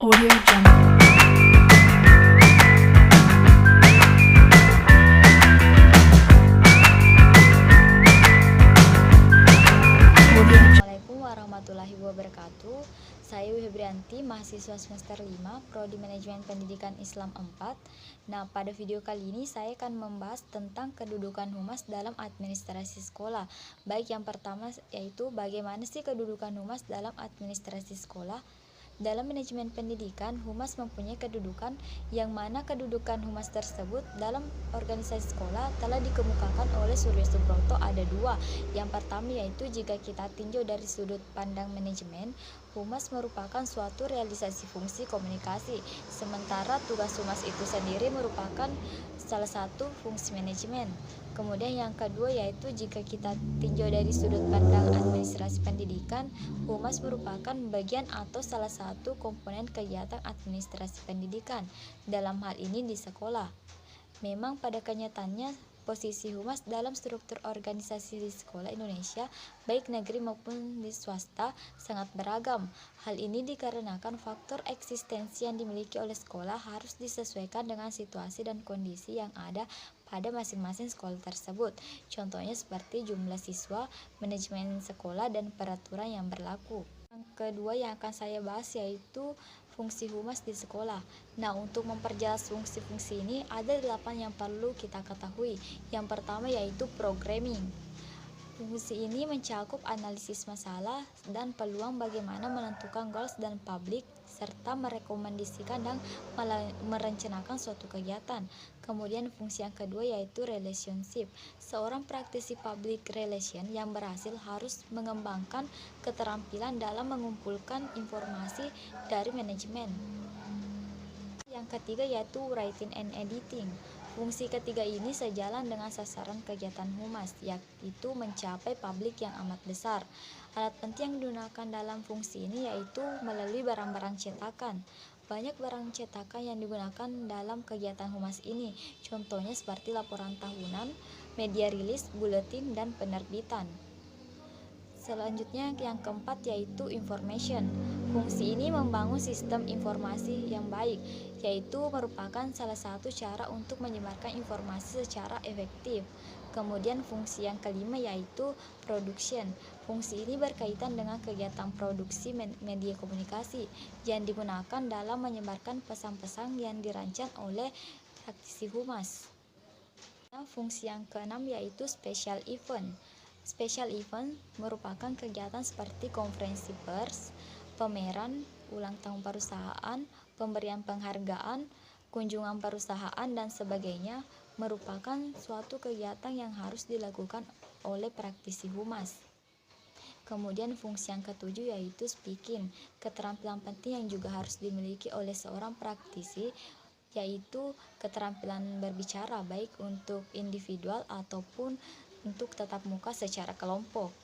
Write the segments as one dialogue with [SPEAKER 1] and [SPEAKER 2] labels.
[SPEAKER 1] Audio Jungle. Audio Jungle.
[SPEAKER 2] Assalamualaikum warahmatullahi wabarakatuh. Saya Wibrianti, mahasiswa semester 5, Prodi Manajemen Pendidikan Islam 4. Nah, pada video kali ini saya akan membahas tentang kedudukan humas dalam administrasi sekolah. Baik, yang pertama yaitu bagaimana sih kedudukan humas dalam administrasi sekolah? Dalam manajemen pendidikan, humas mempunyai kedudukan yang mana kedudukan humas tersebut dalam organisasi sekolah telah dikemukakan oleh Suryo Subroto ada dua. Yang pertama yaitu jika kita tinjau dari sudut pandang manajemen, humas merupakan suatu realisasi fungsi komunikasi, sementara tugas humas itu sendiri merupakan salah satu fungsi manajemen. Kemudian yang kedua yaitu jika kita tinjau dari sudut pandang administrasi pendidikan, humas merupakan bagian atau salah satu komponen kegiatan administrasi pendidikan, dalam hal ini di sekolah. Memang pada kenyataannya posisi humas dalam struktur organisasi di sekolah Indonesia, baik negeri maupun di swasta, sangat beragam. Hal ini dikarenakan faktor eksistensi yang dimiliki oleh sekolah harus disesuaikan dengan situasi dan kondisi yang ada pada masing-masing sekolah tersebut. Contohnya seperti jumlah siswa, manajemen sekolah, dan peraturan yang berlaku. Yang kedua yang akan saya bahas yaitu fungsi humas di sekolah. Nah, untuk memperjelas fungsi-fungsi ini ada 8 yang perlu kita ketahui. Yang pertama yaitu programming. Fungsi ini mencakup analisis masalah dan peluang bagaimana menentukan goals dan publik, serta merekomendasikan dan merencanakan suatu kegiatan. Kemudian fungsi yang kedua yaitu relationship. Seorang praktisi public relation yang berhasil harus mengembangkan keterampilan dalam mengumpulkan informasi dari manajemen. Yang ketiga yaitu writing and editing. Fungsi ketiga ini sejalan dengan sasaran kegiatan humas, yaitu mencapai publik yang amat besar. Alat penting yang digunakan dalam fungsi ini yaitu melalui barang-barang cetakan. Banyak barang cetakan yang digunakan dalam kegiatan humas ini, contohnya seperti laporan tahunan, media rilis, buletin, dan penerbitan. Selanjutnya yang keempat yaitu information. Fungsi ini membangun sistem informasi yang baik, yaitu merupakan salah satu cara untuk menyebarkan informasi secara efektif. Kemudian fungsi yang kelima yaitu production. Fungsi ini berkaitan dengan kegiatan produksi media komunikasi yang digunakan dalam menyebarkan pesan-pesan yang dirancang oleh praktisi humas. Nah, fungsi yang keenam yaitu special event. Special event merupakan kegiatan seperti konferensi pers, pameran, ulang tahun perusahaan, pemberian penghargaan, kunjungan perusahaan, dan sebagainya, merupakan suatu kegiatan yang harus dilakukan oleh praktisi humas. Kemudian fungsi yang ketujuh yaitu speaking. Keterampilan penting yang juga harus dimiliki oleh seorang praktisi yaitu keterampilan berbicara baik untuk individual ataupun untuk tatap muka secara kelompok.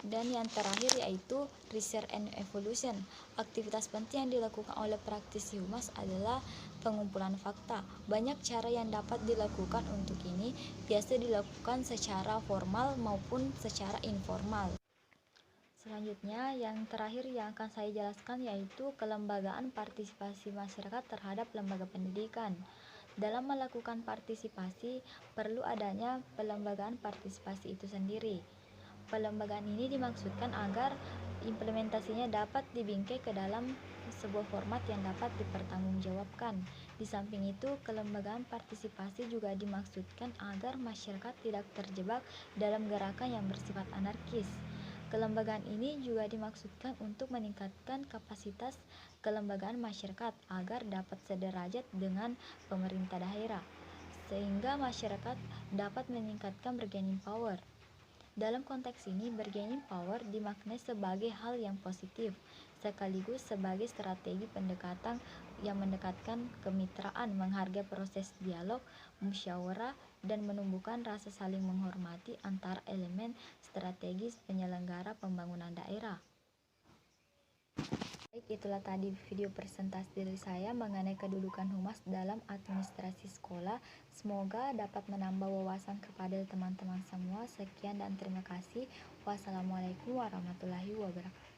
[SPEAKER 2] Dan yang terakhir yaitu research and evolution. Aktivitas penting yang dilakukan oleh praktisi humas adalah pengumpulan fakta. Banyak cara yang dapat dilakukan untuk ini, biasa dilakukan secara formal maupun secara informal. Selanjutnya, yang terakhir yang akan saya jelaskan yaitu kelembagaan partisipasi masyarakat terhadap lembaga pendidikan. Dalam melakukan partisipasi, perlu adanya pelembagaan partisipasi itu sendiri. Pelembagaan ini dimaksudkan agar implementasinya dapat dibingkai ke dalam sebuah format yang dapat dipertanggungjawabkan. Di samping itu, kelembagaan partisipasi juga dimaksudkan agar masyarakat tidak terjebak dalam gerakan yang bersifat anarkis. Kelembagaan ini juga dimaksudkan untuk meningkatkan kapasitas kelembagaan masyarakat agar dapat sederajat dengan pemerintah daerah, sehingga masyarakat dapat meningkatkan bargaining power. Dalam konteks ini, bargaining power dimaknai sebagai hal yang positif, sekaligus sebagai strategi pendekatan yang mendekatkan kemitraan, menghargai proses dialog, musyawarah, dan menumbuhkan rasa saling menghormati antara elemen strategis penyelenggara pembangunan daerah. Baik, itulah tadi video presentasi dari saya mengenai kedudukan humas dalam administrasi sekolah. Semoga dapat menambah wawasan kepada teman-teman semua. Sekian dan terima kasih. Wassalamualaikum warahmatullahi wabarakatuh.